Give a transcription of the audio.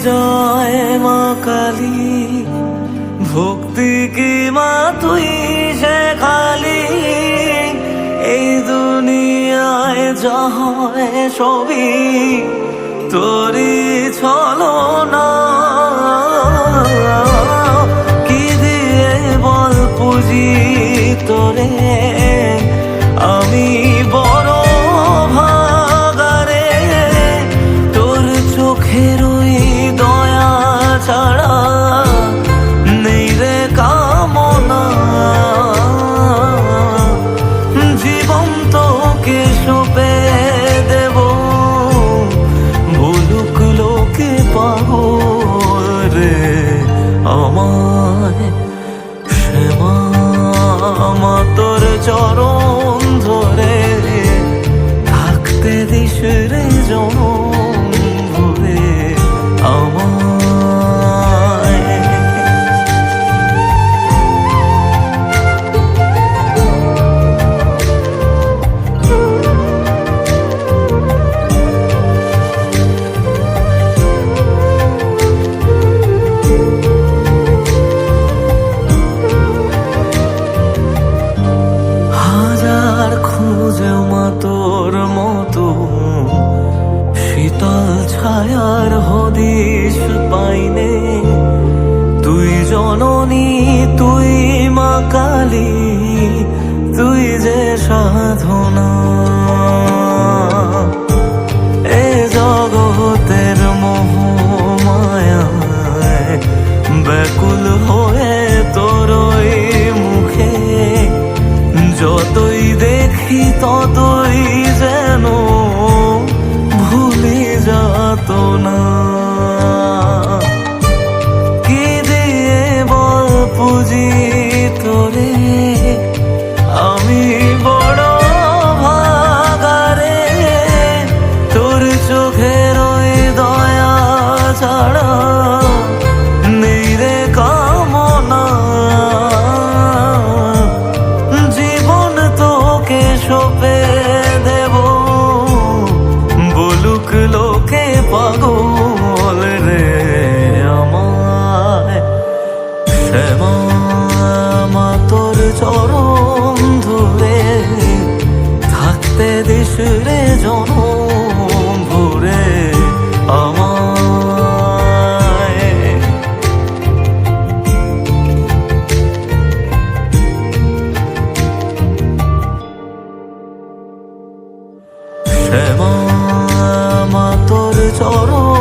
জয় মা কালী, ভক্তি কি মা তুই শেখালি। এই দুনিয়ায় যা হয় সবই তোরই ছলনা। কি দিয়ে বল পুজি তোরে, আমি বড় ভাগারে। তোর চোখের ওই দয়া ছাড়া নেই রে কামনা। জীবন তোকে সঁপে দেব, বলুক লোকে পাগল রে আমায়। শ্যামা মা তোর চরণ ধরে থাকতে দিস রে জনম ভরে আমায়। হাজার খুঁজেও মা তোর মতো শীতল ছায়ার হদিশ পাইনে। তুই জননী তুই মা কালী, তুই যে সাধনা। এ জগতের মোহ মায়ায় ব্যাকুল হয়ে তোরই মুখে যতই দেখি ততই যেন ভুলে যাত না। কি দিয়ে বল পুজি তোরে, আমি বড় ভাগারে। তোর চোখের ওই দয়া ছাড়া নেই রে কামনা। জীবন তোকে সঁপে দেব, বলুক লোকে পাগল রে আমায়। শ্যামা মা তোর চরণ ধরে থাকতে দিস রে জনম ভরে আমায়। শ্যামা মা তোর চরণ